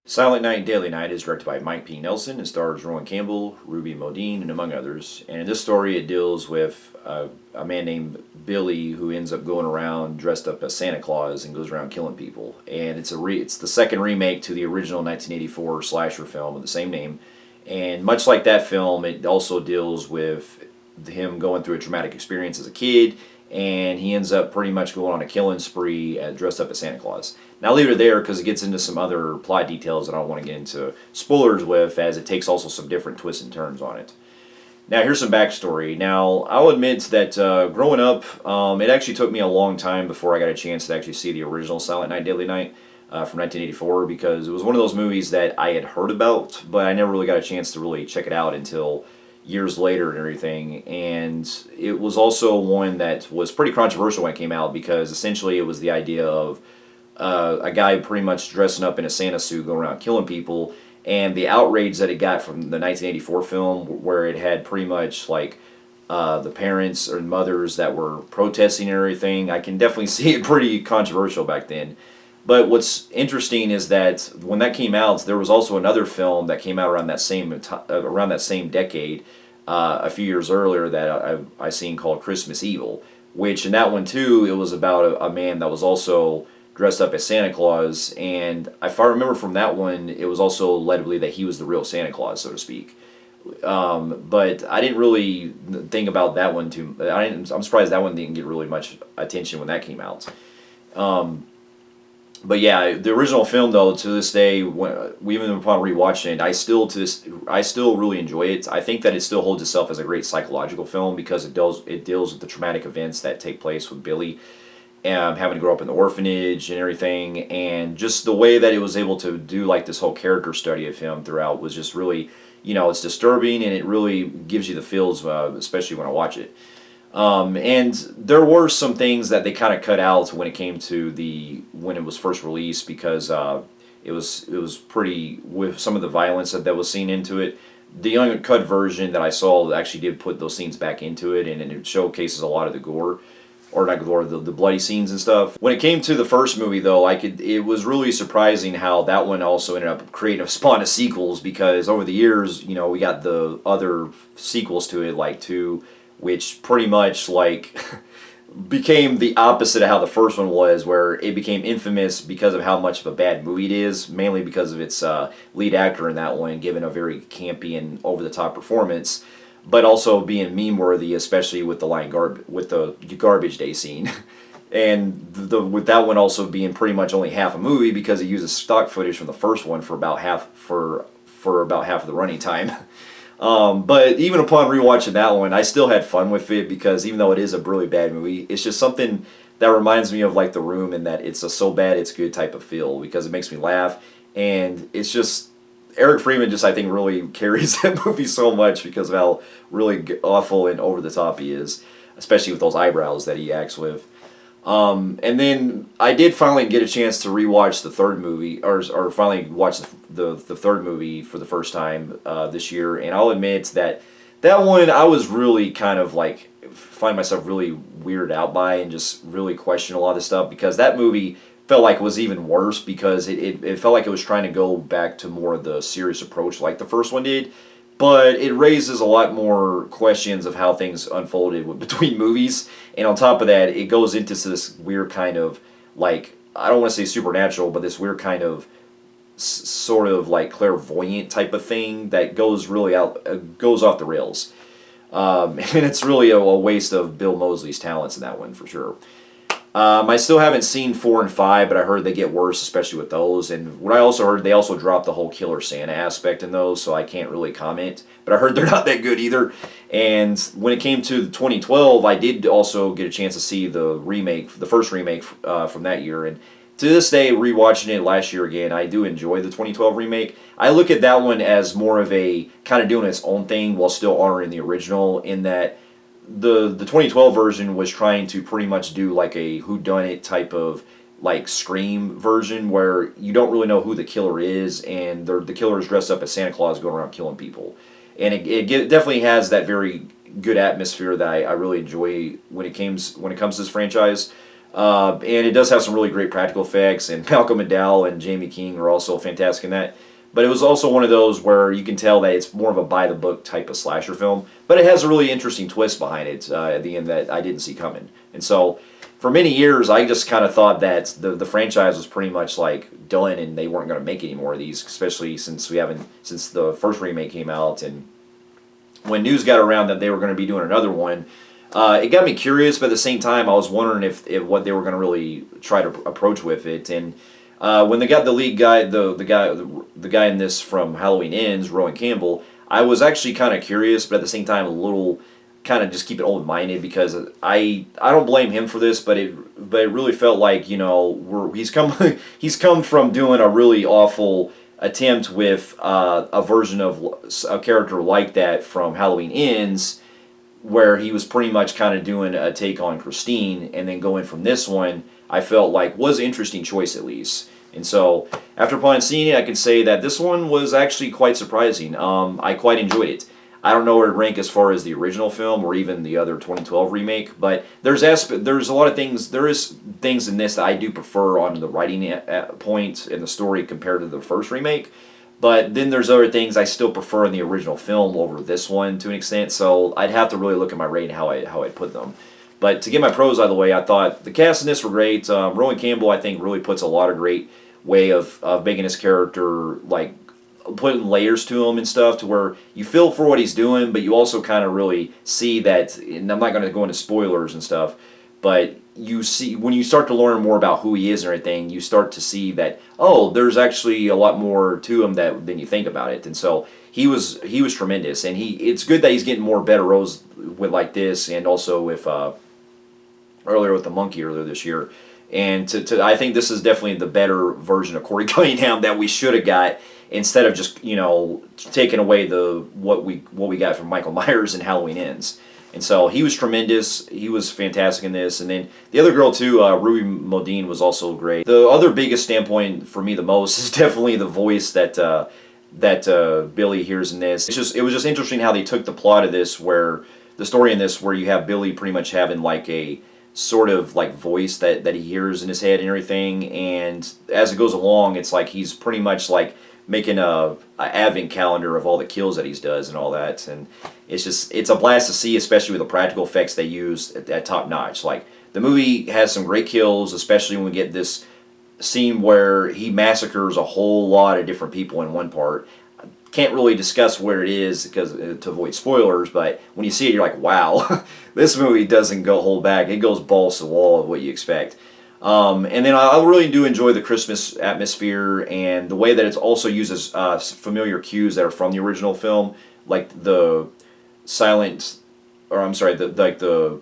Silent Night, Daily Night is directed by Mike P. Nelson and stars Rowan Campbell, Ruby Modine, and among others. And in this story, it deals with a man named Billy who ends up going around dressed up as Santa Claus and goes around killing people. And it's the second remake to the original 1984 slasher film of the same name. And much like that film, it also deals with him going through a traumatic experience as a kid, and he ends up pretty much going on a killing spree dressed up as Santa Claus. Now, I'll leave it there because it gets into some other plot details that I don't want to get into spoilers with, as it takes also some different twists and turns on it. Now, here's some backstory. Now, I'll admit that growing up, it actually took me a long time before I got a chance to actually see the original Silent Night, Deadly Night from 1984, because it was one of those movies that I had heard about, but I never really got a chance to really check it out until years later and everything. And it was also one that was pretty controversial when it came out, because essentially it was the idea of a guy pretty much dressing up in a Santa suit going around killing people, and the outrage that it got from the 1984 film, where it had pretty much like the parents or mothers that were protesting and everything. I can definitely see it pretty controversial back then. But what's interesting is that when that came out, there was also another film that came out around that same decade, a few years earlier, that I seen, called Christmas Evil. Which in that one too, it was about a man that was also dressed up as Santa Claus, and if I remember from that one, it was also led to believe that he was the real Santa Claus, so to speak. But I didn't really think about that one too. I'm surprised that one didn't get really much attention when that came out. But yeah, the original film, though, to this day, even upon rewatching it, I still really enjoy it. I think that it still holds itself as a great psychological film, because it deals with the traumatic events that take place with Billy, having to grow up in the orphanage and everything, and just the way that it was able to do like this whole character study of him throughout was just really, it's disturbing, and it really gives you the feels, especially when I watch it. And there were some things that they kind of cut out when it came to when it was first released, because it was pretty, with some of the violence that was seen into it. The uncut version that I saw actually did put those scenes back into it, and it showcases a lot of the gore, or not gore, the bloody scenes and stuff. When it came to the first movie, though, it was really surprising how that one also ended up creating a spawn of sequels, because over the years, we got the other sequels to it, like 2, which pretty much like became the opposite of how the first one was, where it became infamous because of how much of a bad movie it is, mainly because of its lead actor in that one giving a very campy and over-the-top performance, but also being meme-worthy, especially with the garbage day scene. And with that one also being pretty much only half a movie, because it uses stock footage from the first one for about half of the running time. But even upon rewatching that one, I still had fun with it, because even though it is a really bad movie, it's just something that reminds me of like The Room, in that it's a so bad it's good type of feel, because it makes me laugh, and it's just Eric Freeman just, I think, really carries that movie so much because of how really awful and over the top he is, especially with those eyebrows that he acts with. And then I did finally get a chance to rewatch the third movie, or finally watch the third movie for the first time this year, and I'll admit that one I was really kind of like find myself really weirded out by, and just really question a lot of stuff, because that movie felt like it was even worse, because it felt like it was trying to go back to more of the serious approach like the first one did. But it raises a lot more questions of how things unfolded between movies. And on top of that, it goes into this weird kind of, like, I don't want to say supernatural, but this weird kind of sort of like clairvoyant type of thing that goes off the rails. And it's really a waste of Bill Moseley's talents in that one, for sure. I still haven't seen 4 and 5, but I heard they get worse, especially with those. And what I also heard, they also dropped the whole Killer Santa aspect in those, so I can't really comment. But I heard they're not that good either. And when it came to 2012, I did also get a chance to see the first remake from that year. And to this day, rewatching it last year again, I do enjoy the 2012 remake. I look at that one as more of a kind of doing its own thing while still honoring the original, in that the 2012 version was trying to pretty much do like a whodunit type of like Scream version, where you don't really know who the killer is, and the killer is dressed up as Santa Claus going around killing people. And it definitely has that very good atmosphere that I really enjoy when it comes to this franchise. And it does have some really great practical effects, and Malcolm McDowell and Jamie King are also fantastic in that. But it was also one of those where you can tell that it's more of a by-the-book type of slasher film, but it has a really interesting twist behind it at the end that I didn't see coming. And so, for many years, I just kind of thought that the franchise was pretty much like done, and they weren't going to make any more of these, especially since the first remake came out, and when news got around that they were going to be doing another one. It got me curious, but at the same time, I was wondering if what they were going to really try to approach with it. And when they got the lead guy, the guy in this from Halloween Ends, Rowan Campbell, I was actually kind of curious, but at the same time, a little kind of just keep it open-minded, because I don't blame him for this, but it really felt like, he's come from doing a really awful attempt with a version of a character like that from Halloween Ends, where he was pretty much kind of doing a take on Christine, and then going from this one, I felt like was an interesting choice at least. And so, after upon seeing it, I can say that this one was actually quite surprising. I quite enjoyed it. I don't know where it rank as far as the original film or even the other 2012 remake, but there's a lot of things. There is things in this that I do prefer on the writing point in the story compared to the first remake. But then there's other things I still prefer in the original film over this one to an extent. So I'd have to really look at my rating how I'd put them. But to get my pros out of the way, I thought the cast in this were great. Rowan Campbell, I think, really puts a lot of great way of making his character, like, putting layers to him and stuff, to where you feel for what he's doing, but you also kind of really see that, and I'm not going to go into spoilers and stuff, but you see, when you start to learn more about who he is and everything, you start to see that, oh, there's actually a lot more to him than you think about it. And so he was tremendous, and it's good that he's getting more better roles with like this, and also with earlier with the monkey earlier this year. And I think this is definitely the better version of Corey Cunningham that we should have got, instead of just taking away what we got from Michael Myers in Halloween Ends. And so he was tremendous. He was fantastic in this. And then the other girl too, Ruby Modine, was also great. The other biggest standpoint for me the most is definitely the voice that Billy hears in this. It was just interesting how they took the plot of this, where the story in this, where you have Billy pretty much having like a sort of like voice that he hears in his head and everything. And as it goes along, it's like he's pretty much like making a advent calendar of all the kills that he does and all that. And it's a blast to see, especially with the practical effects they use at top notch. Like, the movie has some great kills, especially when we get this scene where he massacres a whole lot of different people in one part. Can't really discuss where it is because to avoid spoilers, but when you see it, you're like, wow, this movie doesn't hold back. It goes balls to the wall of what you expect. And then I really do enjoy the Christmas atmosphere, and the way that it also uses familiar cues that are from the original film, like the silent, or I'm sorry, the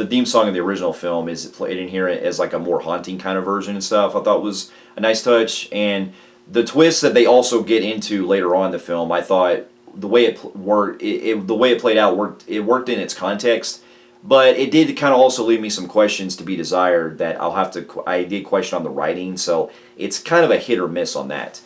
theme song in the original film is played in here as like a more haunting kind of version and stuff. I thought was a nice touch, and the twists that they also get into later on in the film, I thought the way it worked, the way it played out worked in its context. But it did kind of also leave me some questions to be desired that I did question on the writing, so it's kind of a hit or miss on that.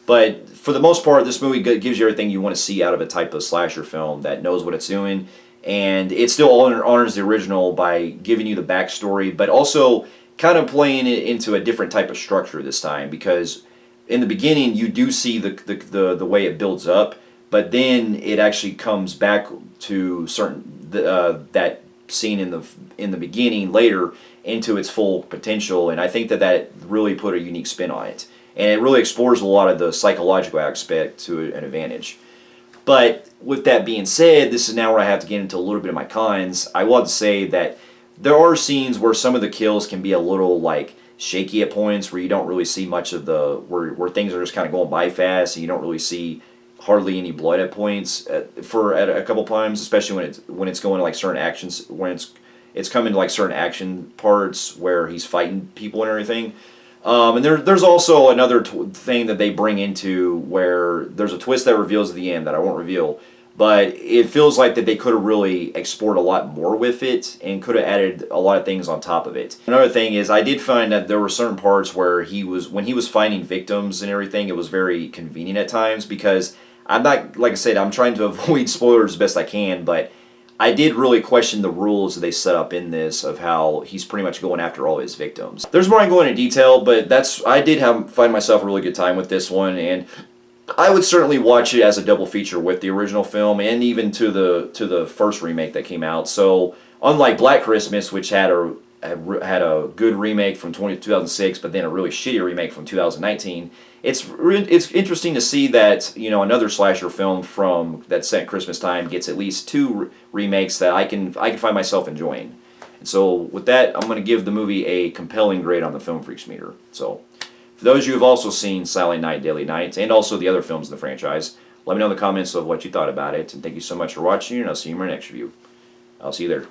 But for the most part, this movie gives you everything you want to see out of a type of slasher film that knows what it's doing, and it still honors the original by giving you the backstory, but also kind of playing it into a different type of structure this time, because in the beginning you do see the way it builds up, but then it actually comes back to certain that scene in the beginning later into its full potential, and I think that really put a unique spin on it, and it really explores a lot of the psychological aspect to an advantage. But with that being said, this is now where I have to get into a little bit of my cons. I will have to say that there are scenes where some of the kills can be a little like shaky at points, where you don't really see much of where things are just kind of going by fast, and you don't really see hardly any blood at points at a couple times, especially when it's going to like certain actions, when it's coming to like certain action parts where he's fighting people and everything. And there's also another thing that they bring into where there's a twist that reveals at the end that I won't reveal, but it feels like that they could have really explored a lot more with it and could have added a lot of things on top of it. Another thing is, I did find that there were certain parts where when he was finding victims and everything, it was very convenient at times, because I'm not, like I said, I'm trying to avoid spoilers as best I can, but I did really question the rules that they set up in this of how he's pretty much going after all his victims. There's more I can go into detail, but I did find myself a really good time with this one, and I would certainly watch it as a double feature with the original film and even to the first remake that came out. So unlike Black Christmas, which had a good remake from 2006, but then a really shitty remake from 2019. It's interesting to see that another slasher film from that set at Christmas time gets at least two remakes that I can find myself enjoying. And so with that, I'm going to give the movie a compelling grade on the Film Freaks meter. So for those of you who have also seen Silent Night, Deadly Night, and also the other films in the franchise, let me know in the comments of what you thought about it. And thank you so much for watching, and I'll see you in my next review. I'll see you there.